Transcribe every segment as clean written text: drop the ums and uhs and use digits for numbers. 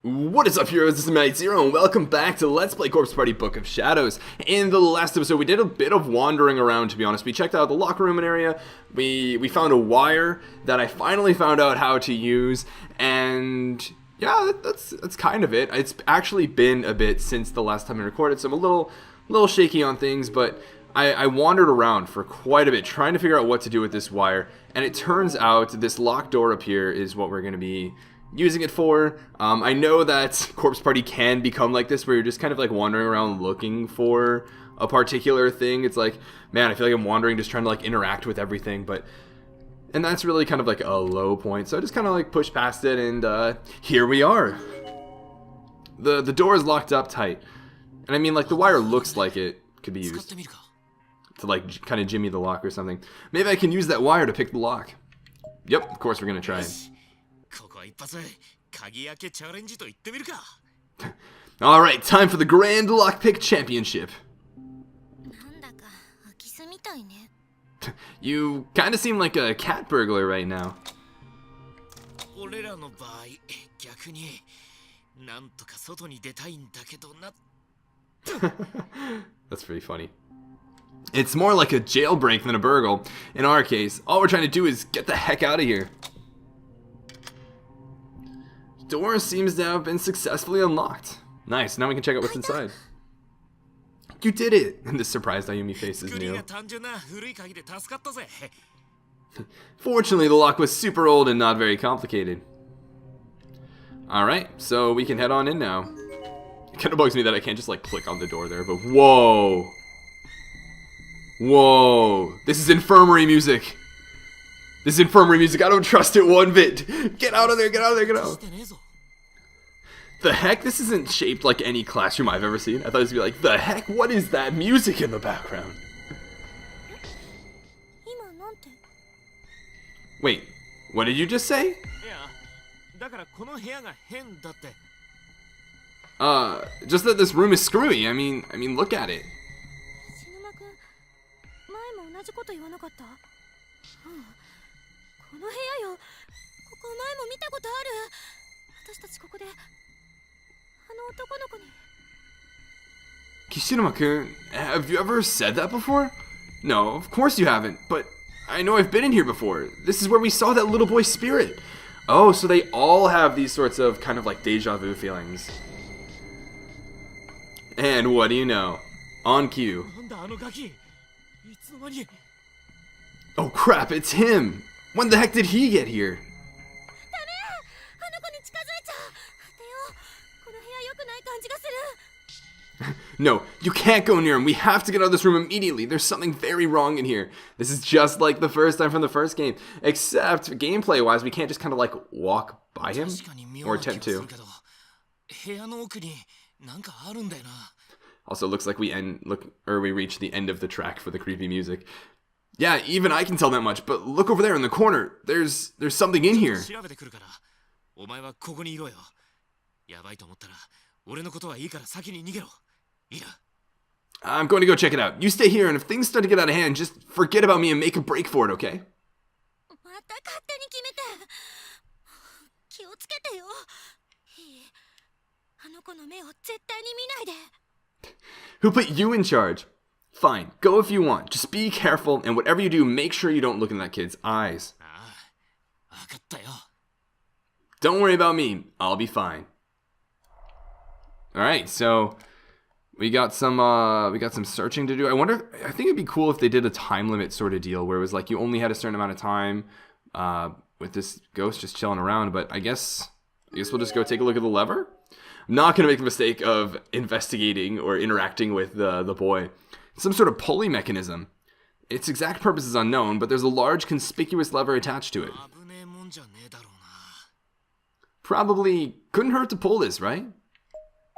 What is up, heroes? This is Midnight Zero, and welcome back to Let's Play Corpse Party Book of Shadows. In the last episode, we did a bit of wandering around, to be honest. We checked out the locker room area, we found a wire that I finally found out how to use, and yeah, that's kind of it. It's actually been a bit since the last time I recorded, so I'm a little shaky on things, but I wandered around for quite a bit, trying to figure out what to do with this wire, and it turns out this locked door up here is what we're going to be using it for. I know that Corpse Party can become like this, where you're just kind of like wandering around looking for a particular thing. It's like, man, I feel like I'm wandering just trying to like interact with everything, and that's really kind of like a low point, so I just kind of like pushed past it, and here we are. The door is locked up tight, and I mean, like, the wire looks like it could be used to like kind of jimmy the lock or something. Maybe I can use that wire to pick the lock. Yep, of course we're gonna try it. Alright, time for the Grand Lockpick Championship. You kinda seem like a cat burglar right now. That's pretty funny. It's more like a jailbreak than a burgle. In our case, all we're trying to do is get the heck out of here. Door seems to have been successfully unlocked. Nice, now we can check out what's inside. You did it! And the surprised Ayumi face is new. Fortunately, the lock was super old and not very complicated. Alright, so we can head on in now. It kind of bugs me that I can't just like click on the door there, but whoa! Whoa! This is infirmary music! This is infirmary music, I don't trust it one bit! Get out of there, get out of there, get out! The heck? This isn't shaped like any classroom I've ever seen. I thought it was gonna be like, the heck? What is that music in the background? Wait, what did you just say? Just that this room is screwy. I mean, look at it. Kishiruma-kun, have you ever said that before? No, of course you haven't, but I know I've been in here before. This is where we saw that little boy's spirit. Oh, so they all have these sorts of kind of like deja vu feelings. And what do you know? On cue. Oh crap, it's him! When the heck did he get here? No, you can't go near him. We have to get out of this room immediately. There's something very wrong in here. This is just like the first time from the first game. Except, gameplay-wise, we can't just kind of like walk by him. Or attempt to. Also, looks like we reach the end of the track for the creepy music. Yeah, even I can tell that much, but look over there in the corner. There's something in here. I'm going to go check it out. You stay here, and if things start to get out of hand, just forget about me and make a break for it, okay? Who put you in charge? Fine, go if you want. Just be careful, and whatever you do, make sure you don't look in that kid's eyes. Don't worry about me. I'll be fine. Alright, so we got some searching to do. I think it'd be cool if they did a time limit sort of deal where it was like you only had a certain amount of time with this ghost just chilling around, but I guess we'll just go take a look at the lever. I'm not going to make the mistake of investigating or interacting with the boy. It's some sort of pulley mechanism. Its exact purpose is unknown, but there's a large conspicuous lever attached to it. Probably couldn't hurt to pull this, right?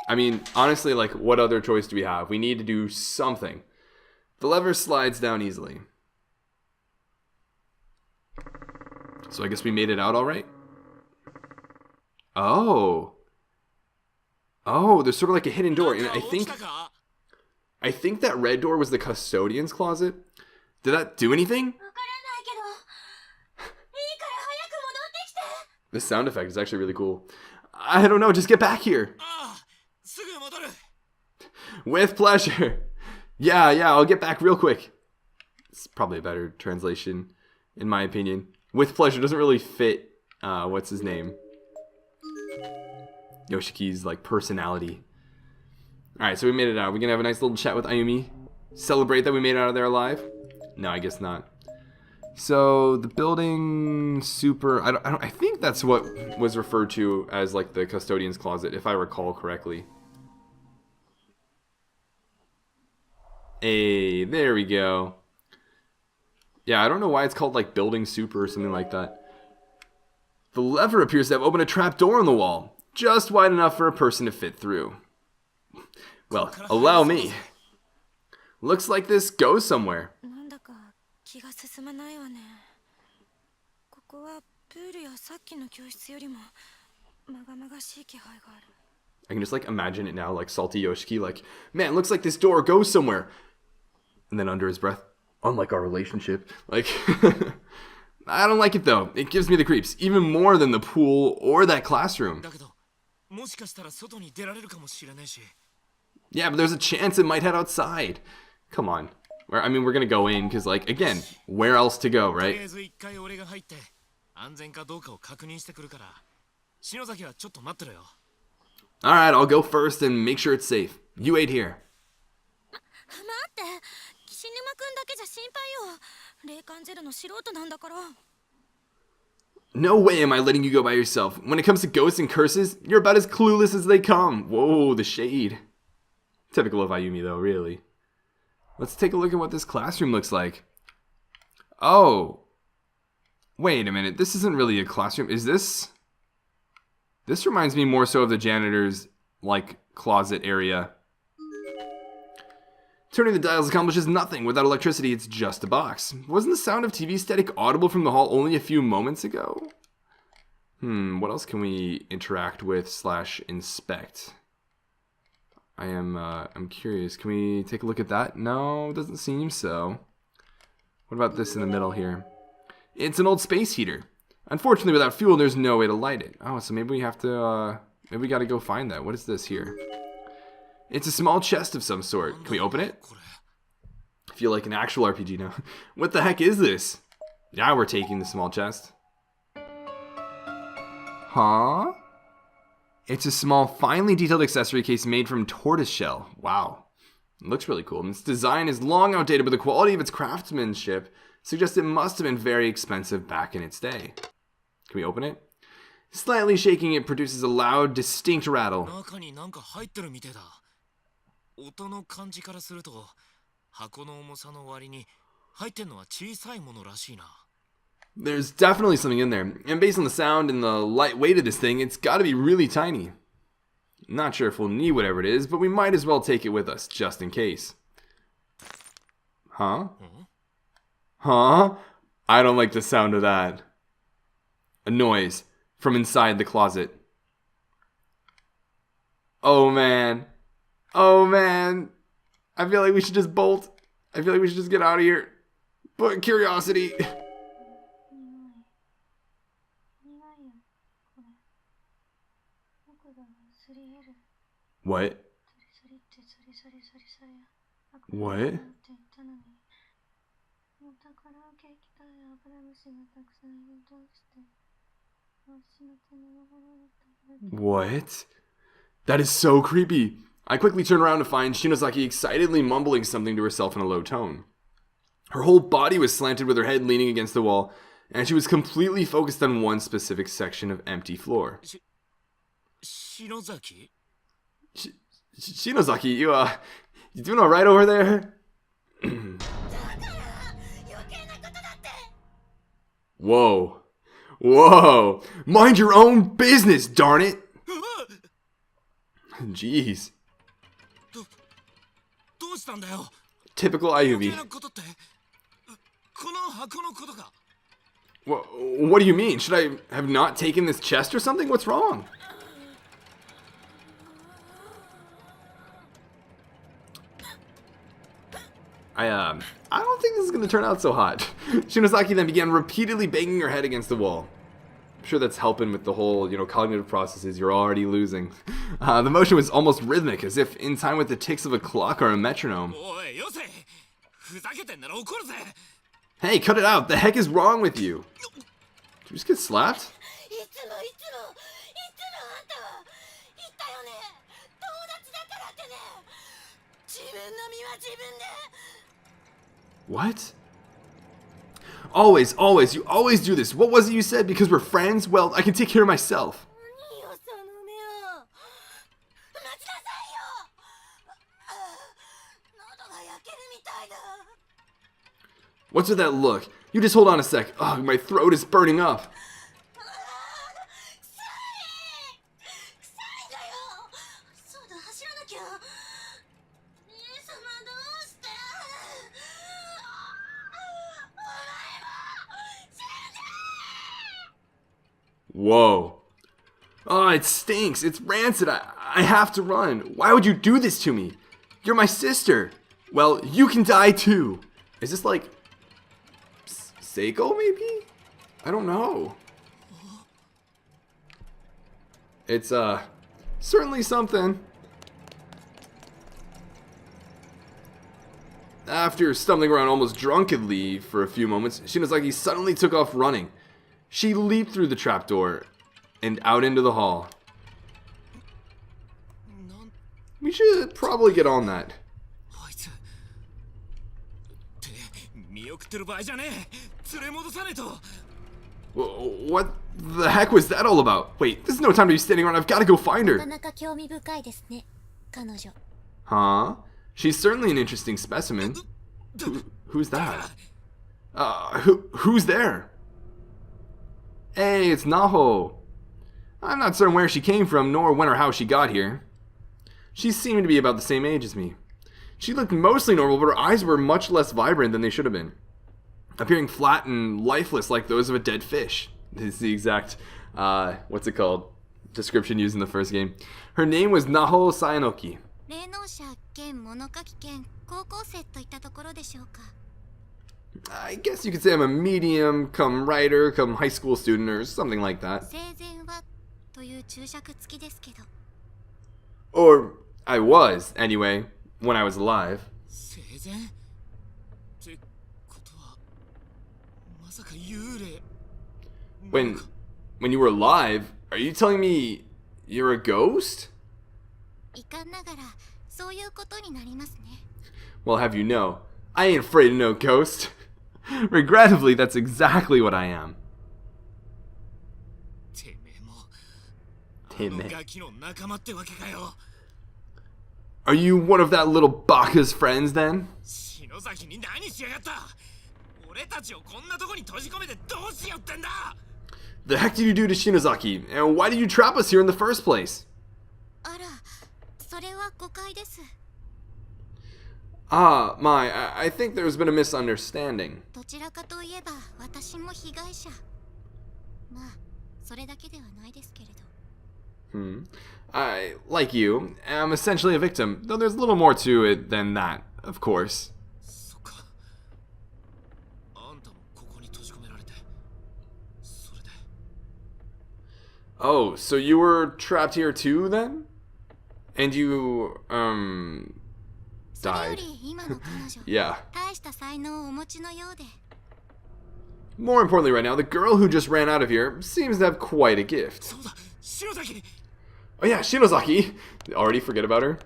I mean, honestly, like, what other choice do we have? We need to do something. The lever slides down easily. So I guess we made it out all right? Oh. Oh, there's sort of like a hidden door. And I think that red door was the custodian's closet. Did that do anything? This sound effect is actually really cool. I don't know, just get back here. With pleasure. Yeah, I'll get back real quick. It's probably a better translation, in my opinion. With pleasure doesn't really fit, what's his name? Yoshiki's, like, personality. Alright, so we made it out. We're gonna have a nice little chat with Ayumi. Celebrate that we made it out of there alive? No, I guess not. So, the building super... I think that's what was referred to as, like, the custodian's closet, if I recall correctly. Hey, there we go. Yeah, I don't know why it's called, like, building super or something like that. The lever appears to have opened a trap door on the wall, just wide enough for a person to fit through. Well, allow me. Looks like this goes somewhere. I can just, like, imagine it now, like, salty Yoshiki, like, man, looks like this door goes somewhere. And then under his breath, unlike our relationship, like, I don't like it though. It gives me the creeps, even more than the pool or that classroom. Yeah, but there's a chance it might head outside. Come on. I mean, we're gonna go in, because, like, again, where else to go, right? Alright, I'll go first and make sure it's safe. You wait here. No way am I letting you go by yourself. When it comes to ghosts and curses, you're about as clueless as they come. Whoa, the shade. Typical of Ayumi though, really. Let's take a look at what this classroom looks like. Oh. Wait a minute, this isn't really a classroom. Is this... This reminds me more so of the janitor's, like, closet area. Turning the dials accomplishes nothing. Without electricity, it's just a box. Wasn't the sound of TV static audible from the hall only a few moments ago? What else can we interact with / inspect? I'm curious. Can we take a look at that? No, doesn't seem so. What about this in the middle here? It's an old space heater. Unfortunately, without fuel, there's no way to light it. Oh, so maybe we have to, maybe we gotta go find that. What is this here? It's a small chest of some sort. Can we open it? I feel like an actual RPG now. What the heck is this? Yeah, we're taking the small chest. Huh? It's a small, finely detailed accessory case made from tortoiseshell. Wow. It looks really cool. And its design is long outdated, but the quality of its craftsmanship suggests it must have been very expensive back in its day. Can we open it? Slightly shaking it produces a loud, distinct rattle. There's definitely something in there, and based on the sound and the light weight of this thing, it's gotta be really tiny. Not sure if we'll need whatever it is, but we might as well take it with us, just in case. Huh? Huh? I don't like the sound of that. A noise from inside the closet. Oh man. Oh man. I feel like we should just bolt. I feel like we should just get out of here. But curiosity. What? What? What? That is so creepy. I quickly turn around to find Shinozaki excitedly mumbling something to herself in a low tone. Her whole body was slanted with her head leaning against the wall, and she was completely focused on one specific section of empty floor. Shinozaki? Shinozaki, you doing alright over there? Whoa. Whoa. Mind your own business, darn it. Jeez. Typical Ayumi. What do you mean? Should I have not taken this chest or something? What's wrong? I don't think this is going to turn out so hot. Shinozaki then began repeatedly banging her head against the wall. sure that's helping with the whole, cognitive processes you're already losing. The motion was almost rhythmic, as if in time with the ticks of a clock or a metronome. Hey, cut it out! The heck is wrong with you? Did you just get slapped? What? Always, you always do this. What was it you said? Because we're friends? Well, I can take care of myself. What's with that look? You just hold on a sec. Oh, my throat is burning up. Whoa. Oh, it stinks. It's rancid. I have to run. Why would you do this to me? You're my sister. Well, you can die too. Is this like Seiko, maybe? I don't know. It's certainly something. After stumbling around almost drunkenly for a few moments, Shinozaki suddenly took off running. She leaped through the trapdoor and out into the hall. We should probably get on that. What the heck was that all about? Wait, there's no time to be standing around. I've got to go find her. Huh? She's certainly an interesting specimen. Who's that? Who's there? Hey, it's Naho. I'm not certain where she came from, nor when or how she got here. She seemed to be about the same age as me. She looked mostly normal, but her eyes were much less vibrant than they should have been, appearing flat and lifeless like those of a dead fish. This is the exact, description used in the first game. Her name was Naho Sayanoki. I guess you could say I'm a medium, come writer, come high school student, or something like that. Or I was, anyway, when I was alive. When you were alive, are you telling me you're a ghost? Well, have you know, I ain't afraid of no ghost. Regrettably, that's exactly what I am. Are you one of that little Baka's friends then? The heck did you do to Shinozaki? And why did you trap us here in the first place? I think there's been a misunderstanding. I, like you, am essentially a victim, though there's a little more to it than that, of course. Oh, so you were trapped here too, then? And you, died. Yeah. More importantly right now, the girl who just ran out of here seems to have quite a gift. Oh yeah, Shinozaki! Already forget about her?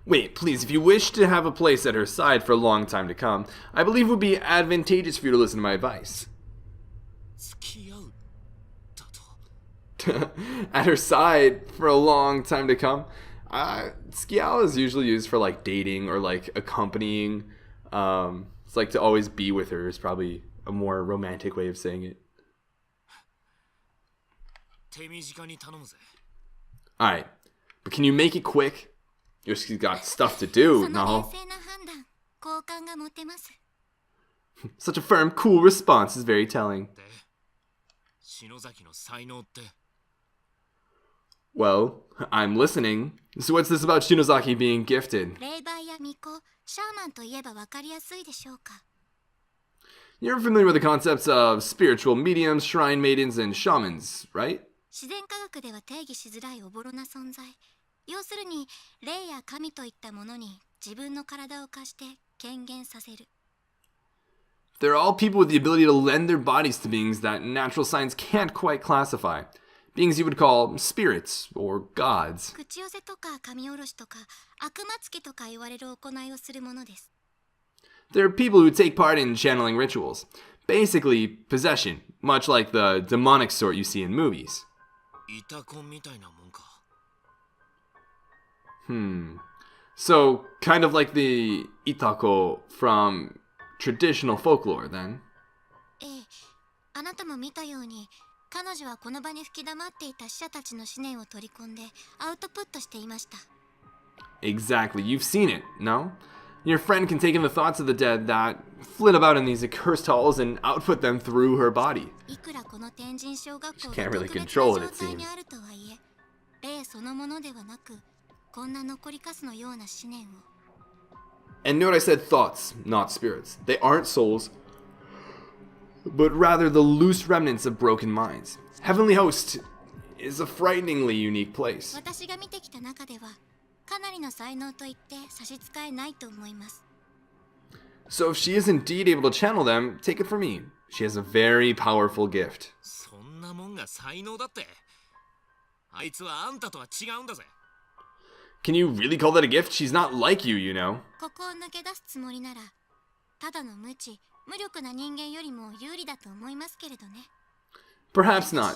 Wait, please, if you wish to have a place at her side for a long time to come, I believe it would be advantageous for you to listen to my advice. At her side for a long time to come? Skiao is usually used for like dating or like accompanying. It's like to always be with her is probably a more romantic way of saying it. Alright, but can you make it quick? You've got stuff to do, Naho. Such a firm, cool response is very telling. Well, I'm listening. So what's this about Shinozaki being gifted? 霊媒や巫女、シャーマンといえばわかりやすいでしょうか。 You're familiar with the concepts of spiritual mediums, shrine maidens, and shamans, right? 自然科学では定義しづらいおぼろな存在。要するに、霊や神といったものに自分の体を貸して権限させる。 They're all people with the ability to lend their bodies to beings that natural science can't quite classify. Beings you would call spirits or gods. 口寄せとか神下ろしとか悪魔つきとか言われる行いをするものです。 They're people who take part in channeling rituals. Basically, possession, much like the demonic sort you see in movies. イタコみたいなもんか。So, kind of like the itako from traditional folklore, then? ええ、あなたも見たように、彼女はこの場に吹き溜まっていた死者たちの思念を取り込んでアウトプットしていました。 Exactly, you've seen it, no? Your friend can take in the thoughts of the dead that flit about in these accursed halls and output them through her body. いくらこの天神小学校 She can't が really 特別な control 状 it, it 態に seems. あるとはいえ、霊そのものではなく、こんな残りかすのような思念を。 And note I said thoughts, not spirits. They aren't souls, but rather the loose remnants of broken minds. Heavenly Host is a frighteningly unique place. 私が見てきた中では、かなりの才能と言って差し支えないと思います。 So if she is indeed able to channel them, take it from me. She has a very powerful gift. そんなもんが才能だって。あいつはあんたとは違うんだぜ。Can you really call that a gift? She's not like you, you know. ここを抜け出すつもりなら、ただの無知、無力な人間よりも有利だと思いますけれどね。 Perhaps not.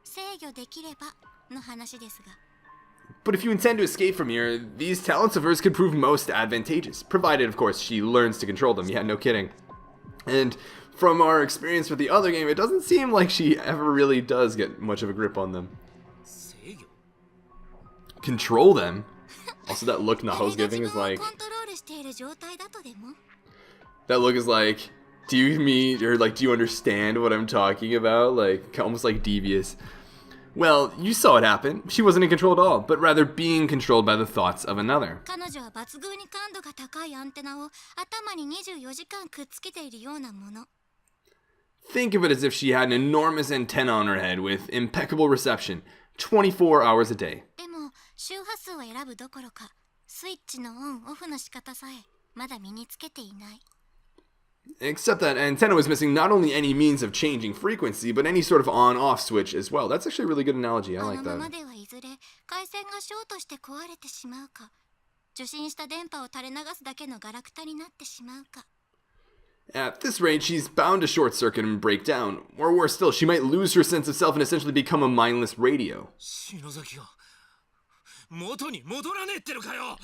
制御できればの話ですが。 But if you intend to escape from here, these talents of hers could prove most advantageous, provided, of course, she learns to control them. Yeah, no kidding. And from our experience with the other game, it doesn't seem like she ever really does get much of a grip on them. 制御 Control them? Also, that look Naho's giving is like... コントロールしている状態だとでも。 That look is like, do you mean, or like, do you understand what I'm talking about? Like, almost like devious. Well, you saw it happen. She wasn't in control at all, but rather being controlled by the thoughts of another. 彼女は抜群に感度が高いアンテナを頭に24時間くっつけているようなもの。 Think of it as if she had an enormous antenna on her head with impeccable reception, 24 hours a day. でも周波数を選ぶどころか、スイッチのオンオフの仕方さえまだ身につけていない。 Except that antenna was missing not only any means of changing frequency, but any sort of on-off switch as well. That's actually a really good analogy. I あ like のまま that. ではいずれ回線がショートして壊れてしまうか、受信した電波を垂れ流すだけのガラクタになってしまうか。 At this rate, she's bound to short circuit and break down. Or worse still, she might lose her sense of self and essentially become a mindless radio. 篠崎が元に戻らねえってのかよ。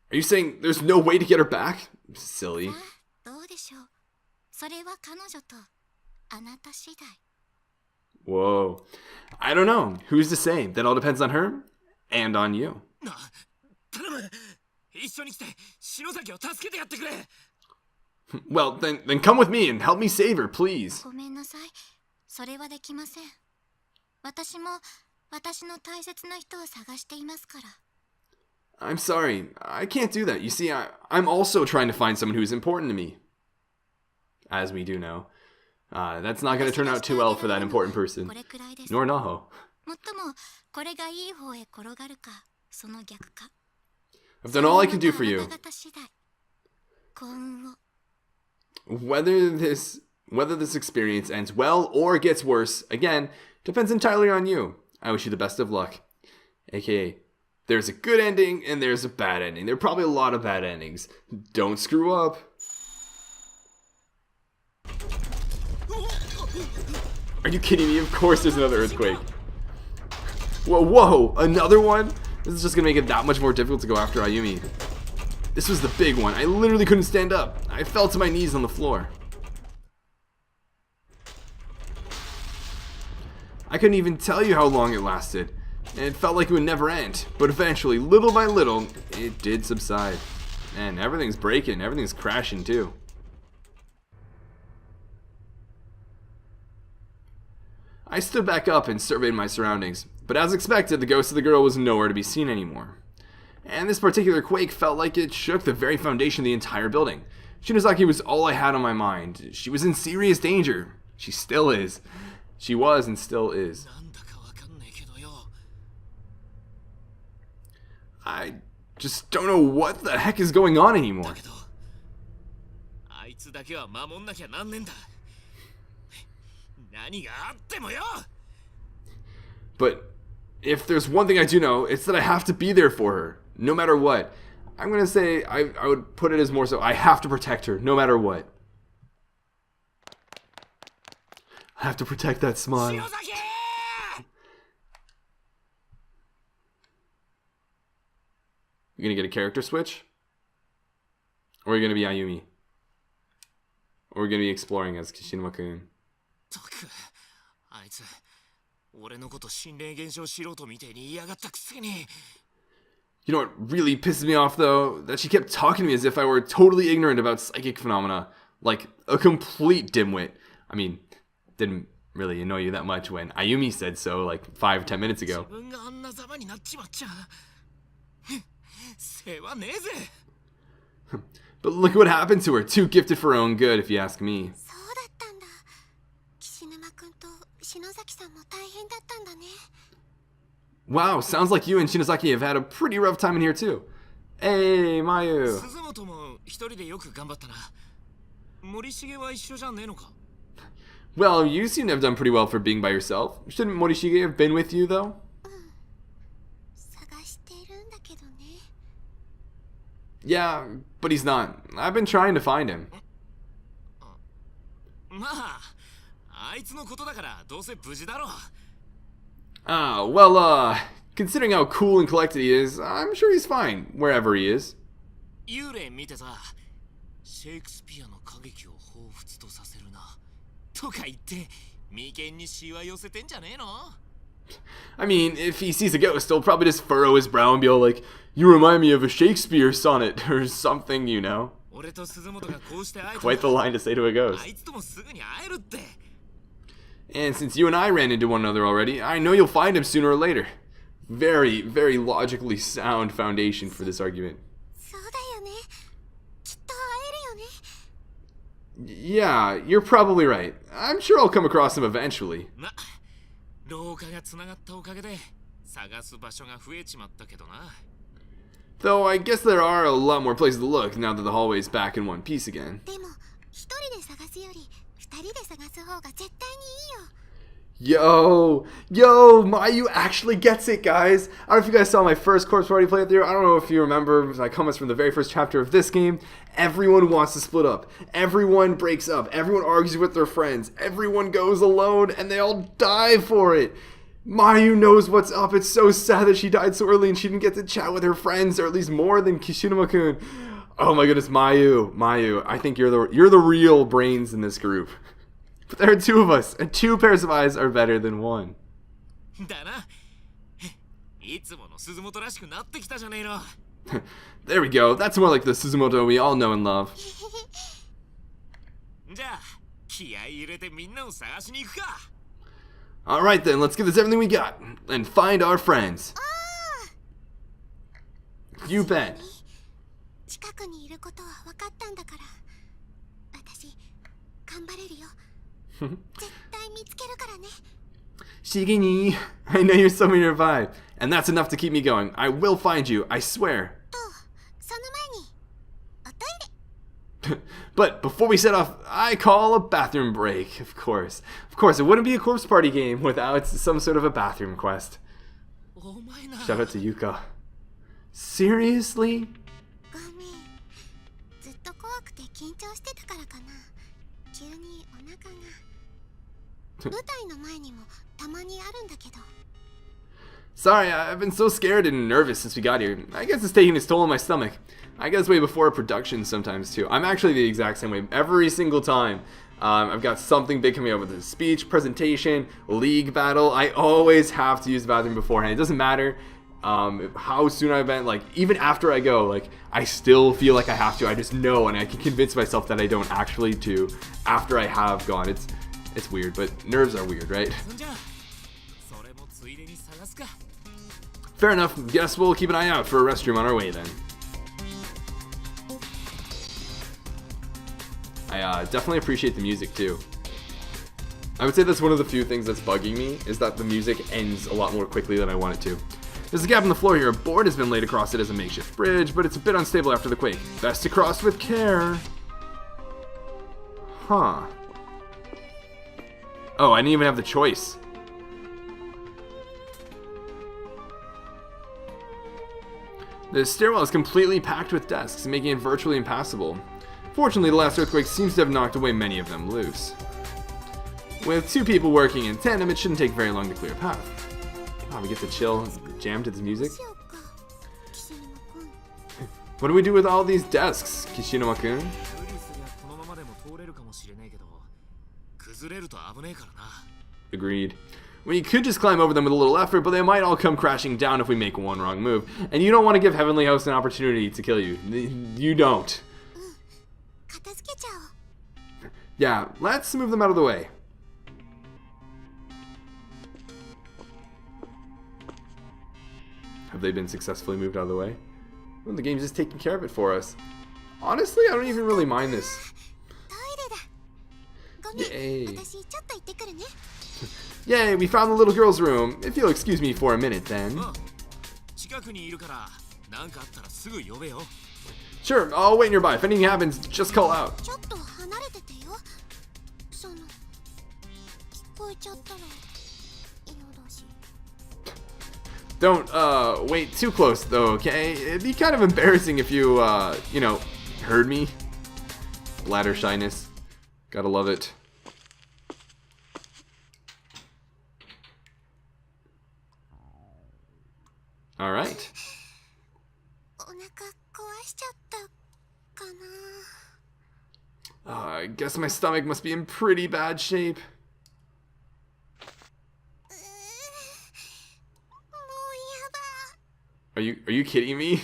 Are you saying there's no way to get her back? Silly. さあ、どうでしょう。それは彼女とあなた次第。 Whoa. I don't know. Who's to say? That all depends on her and on you. な、頼む。一緒に来て篠崎を助けてやってくれ。 Well, then come with me and help me save her, please. ごめんなさい。それはできません。私も私の大切な人を探していますから。 I'm sorry. I can't do that. You see, I'm also trying to find someone who's important to me. As we do know. That's not going to turn out too well for that important person. これくらいです。 Nor Naho. もっともこれがいい方へ転がるか、その逆か。 I've done all I can do for you. あなた方次第。幸運を。 Whether this experience ends well or gets worse, again, depends entirely on you. I wish you the best of luck. AKA, there's a good ending and there's a bad ending. There are probably a lot of bad endings. Don't screw up. Are you kidding me? Of course there's another earthquake. Whoa, another one? This is just gonna make it that much more difficult to go after Ayumi. This was the big one. I literally couldn't stand up. I fell to my knees on the floor. I couldn't even tell you how long it lasted. And it felt like it would never end. But eventually, little by little, it did subside. And everything's breaking. Everything's crashing too. I stood back up and surveyed my surroundings. But as expected, the ghost of the girl was nowhere to be seen anymore. And this particular quake felt like it shook the very foundation of the entire building. Shinozaki was all I had on my mind. She was in serious danger. She still is. She was and still is. I just don't know what the heck is going on anymore. But if there's one thing I do know, it's that I have to be there for her, no matter what. I'm gonna say I would put it as more so I have to protect her, no matter what. I have to protect that smile. You gonna get a character switch? Or are you gonna be Ayumi? Or are we gonna be exploring as Kishinuma-kun? You know what really pisses me off though? That she kept talking to me as if I were totally ignorant about psychic phenomena. Like a complete dimwit. I mean, didn't really annoy you that much when Ayumi said so like 5-10 minutes ago. But look what happened to her. Too gifted for her own good, if you ask me. Wow, sounds like you and Shinozaki have had a pretty rough time in here too. Hey, Mayu. Well, you seem to have done pretty well for being by yourself. Shouldn't Morishige have been with you though? Yeah, but he's not. I've been trying to find him. Well, considering how cool and collected he is, I'm sure he's fine, wherever he is. I mean, if he sees a ghost, he'll probably just furrow his brow and be all like, "You remind me of a Shakespeare sonnet," or something, you know. Quite the line to say to a ghost. And since you and I ran into one another already, I know you'll find him sooner or later. Very, very logically sound foundation for this argument. Yeah, you're probably right. I'm sure I'll come across him eventually. Though I guess there are a lot more places to look now that the hallway's back in one piece again. Yo, Mayu actually gets it, guys. I don't know if you guys saw my first Corpse Party playthrough. I don't know if you remember my comments from the very first chapter of this game. Everyone wants to split up. Everyone breaks up. Everyone argues with their friends. Everyone goes alone, and they all die for it. Mayu knows what's up. It's so sad that she died so early and she didn't get to chat with her friends, or at least more than Kishinuma-kun. Oh my goodness, Mayu, I think you're the real brains in this group. But there are two of us, and two pairs of eyes are better than one. There we go. That's more like the Suzumoto we all know and love. Alright then, let's give this everything we got and find our friends. You bet. Shigini, I know you're somewhere nearby, and that's enough to keep me going. I will find you, I swear. But before we set off, I call a bathroom break, of course. Of course, it wouldn't be a Corpse Party game without some sort of a bathroom quest. Shout out to Yuka. Seriously? Sorry, I've been so scared and nervous since we got here. I guess it's taking its toll on my stomach. I get this way before production sometimes too. I'm actually the exact same way every single time. I've got something big coming up with a speech, presentation, league battle. I always have to use the bathroom beforehand. It doesn't matter how soon I've been, like, even after I go, like, I still feel like I have to. I just know, and I can convince myself that I don't actually do after I have gone. It's weird, but nerves are weird, right? すか。 Fair enough. Guess we'll keep an eye out for a restroom on our way then. I definitely appreciate the music too. I would say that's one of the few things that's bugging me, is that the music ends a lot more quickly than I want it to. There's a gap in the floor here. A board has been laid across it as a makeshift bridge, but it's a bit unstable after the quake. Best to cross with care. Huh. Oh, I didn't even have the choice. The stairwell is completely packed with desks, making it virtually impassable. Fortunately, the last earthquake seems to have knocked away many of them loose. With two people working in tandem, it shouldn't take very long to clear a path. Wow, we get to chill, jam to this music. しようか岸沼くん。 What do we do with all these desks, Kishinuma-kun? 無理すりゃこのままでも通れるかもしれねえけど、崩れると危ねえからな。 Agreed. We could just climb over them with a little effort, but they might all come crashing down if we make one wrong move. And you don't want to give Heavenly Host an opportunity to kill you. You don't. 片付けちゃおう。 Yeah, let's move them out of the way. Have they been successfully moved out of the way? Well, the game's just taking care of it for us. Honestly, I don't even really mind this. トイレだ。ごめん、 Yay. 私ちょっと行ってくるね。 Yay, we found the little girl's room. If you'll excuse me for a minute, then. あ、近くにいるから、なんかあったらすぐ呼べよ。 Sure, I'll wait nearby. If anything happens, just call out. ちょっと離れててよ。聞こえちゃったら嫌だし。 Don't, wait too close, though, okay? It'd be kind of embarrassing if you, you know, heard me. Bladder shyness. Gotta love it. Alright. お腹壊しちゃったかな。 I guess my stomach must be in pretty bad shape. もうやだ。 Are you kidding me?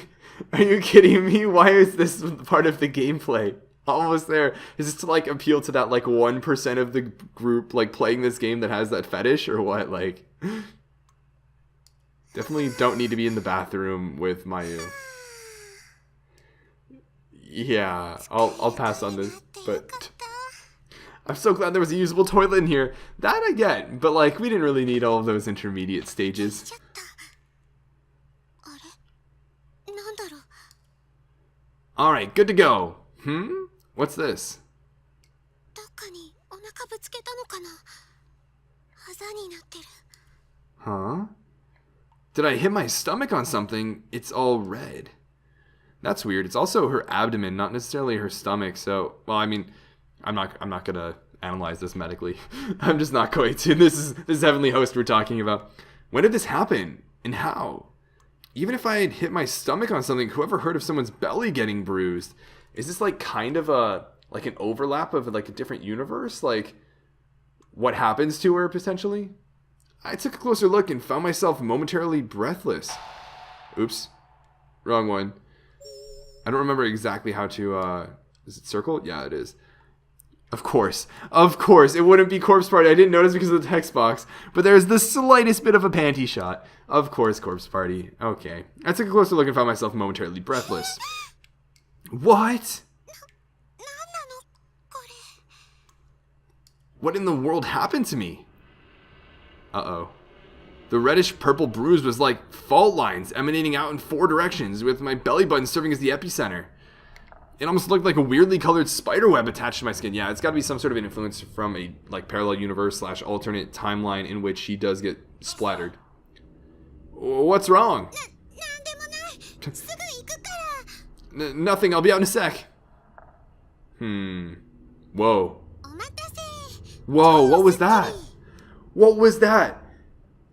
Are you kidding me? Why is this part of the gameplay? Almost there. Is this to like appeal to that like 1% of the group like playing this game that has that fetish or what? Like definitely don't need to be in the bathroom with Mayu. Yeah, I'll pass on this, but I'm so glad there was a usable toilet in here. That I get, but like we didn't really need all of those intermediate stages. ちゃった。あれなんだろう。 Alright, good to go. What's this? どっかにお腹ぶつけたのかな。あざになってる。 Huh? Did I hit my stomach on something? It's all red. That's weird. It's also her abdomen, not necessarily her stomach. So, well, I mean, I'm not gonna analyze this medically. I'm just not going to. This is Heavenly Host we're talking about. When did this happen? And how? Even if I had hit my stomach on something, whoever heard of someone's belly getting bruised? Is this like kind of like an overlap of like a different universe? Like what happens to her potentially? I took a closer look and found myself momentarily breathless. Oops. Wrong one. I don't remember exactly how to, is it circle? Yeah, it is. Of course. Of course. It wouldn't be Corpse Party. I didn't notice because of the text box. But there's the slightest bit of a panty shot. Of course, Corpse Party. Okay. I took a closer look and found myself momentarily breathless. What? なんなのこれ。 What in the world happened to me? Uh-oh. The reddish-purple bruise was like fault lines emanating out in 4 directions, with my belly button serving as the epicenter. It almost looked like a weirdly colored spider web attached to my skin. Yeah, it's got to be some sort of an influence from a like parallel universe / alternate timeline in which he does get splattered. What's wrong? なんでもない。すぐ行くから。 Nothing, I'll be out in a sec. Whoa. お待たせ。 Whoa, what was that? What was that?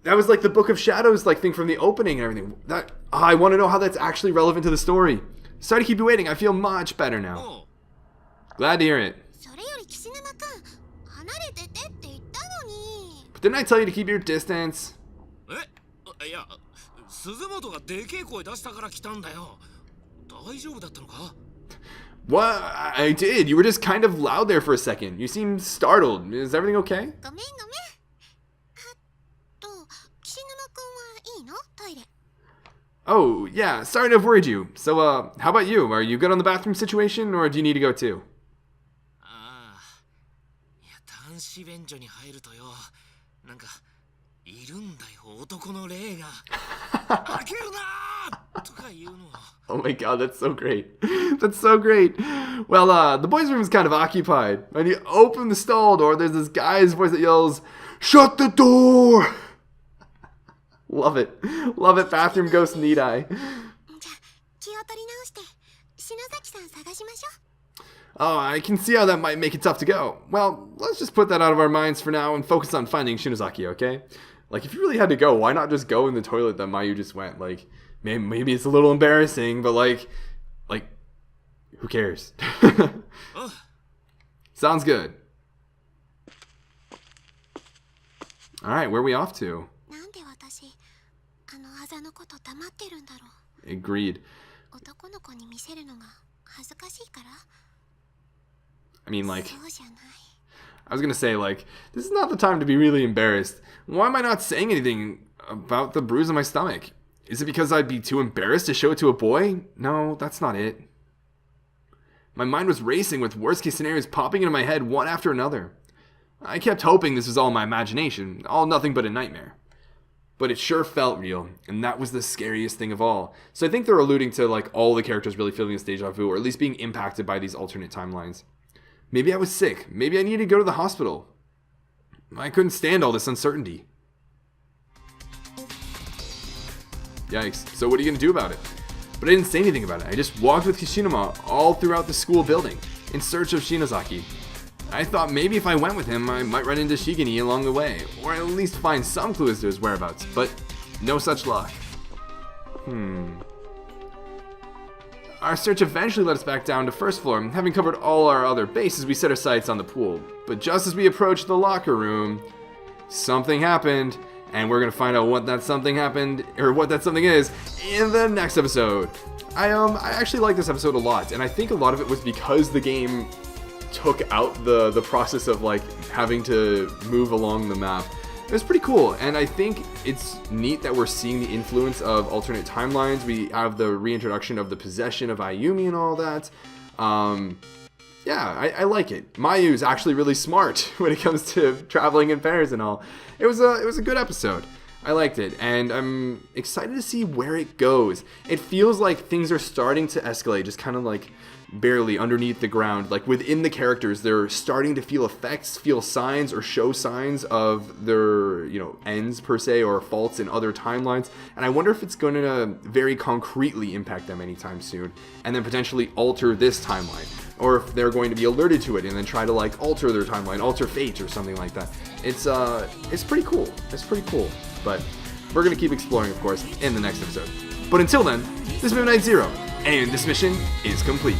That was like the Book of Shadows like thing from the opening and everything. I want to know how that's actually relevant to the story. Sorry to keep you waiting. I feel much better now. おう、 Glad to hear it. それより岸沼くん、離れててって言ったのに。 But didn't I tell you to keep your distance? え、いや、鈴本がでけえ声出したから来たんだよ。大丈夫だったのか？ What? I did. You were just kind of loud there for a second. You seemed startled. Is everything okay? ごめんごめん。あと、岸沼くんは Oh, yeah, sorry to have worried you. So, how about you? Are you good on the bathroom situation, or do you need to go too? ああ、いや男子便所に入るとよ、なんかいるんだよ男の霊が。開けるなーとか言うの。Oh my god, that's so great. That's so great. Well, the boys' room is kind of occupied. When you open the stall door, there's this guy's voice that yells, "Shut the door!" Love it. Love it, bathroom ghost need I. じゃあ気を取り直して篠崎さん探しましょう。 Oh, I can see how that might make it tough to go. Well, let's just put that out of our minds for now and focus on finding Shinozaki, okay? Like, if you really had to go, why not just go in the toilet that Mayu just went? Like, maybe it's a little embarrassing, but like, who cares? Sounds good. Alright, where are we off to? なんで私あのあざのこと黙ってるんだろう。 Agreed. 男の子に見せるのが恥ずかしいから。 I mean, like, そうじゃない。 I was gonna say, like, this is not the time to be really embarrassed. Why am I not saying anything about the bruise on my stomach? Is it because I'd be too embarrassed to show it to a boy? No, that's not it. My mind was racing with worst case scenarios popping into my head one after another. I kept hoping this was all my imagination, all nothing but a nightmare. But it sure felt real, and that was the scariest thing of all. So I think they're alluding to, like, all the characters really feeling this deja vu, or at least being impacted by these alternate timelines. Maybe I was sick. Maybe I needed to go to the hospital. I couldn't stand all this uncertainty. Yikes. So what are you going to do about it? But I didn't say anything about it. I just walked with Kishinuma all throughout the school building in search of Shinozaki. I thought maybe if I went with him, I might run into Shigini along the way, or at least find some clues to his whereabouts, but no such luck. Our search eventually led us back down to first floor. Having covered all our other bases, we set our sights on the pool. But just as we approached the locker room, something happened, and we're gonna find out what that something happened, or what that something is, in the next episode. I actually like this episode a lot, and I think a lot of it was because the game took out the process of, like, having to move along the map. It was pretty cool, and I think it's neat that we're seeing the influence of alternate timelines. We have the reintroduction of the possession of Ayumi and all that. Yeah, I like it. Mayu's actually really smart when it comes to traveling in pairs and all. It was a good episode. I liked it, and I'm excited to see where it goes. It feels like things are starting to escalate, just kind of like barely underneath the ground. Like within the characters, they're starting to feel effects, feel signs, or show signs of their, ends per se, or faults in other timelines. And I wonder if it's going to very concretely impact them anytime soon, and then potentially alter this timeline, or if they're going to be alerted to it and then try to, like, alter their timeline, alter fate or something like that. It's pretty cool. It's pretty cool. But we're gonna keep exploring, of course, in the next episode. But until then, this has been Night Zero, and this mission is complete.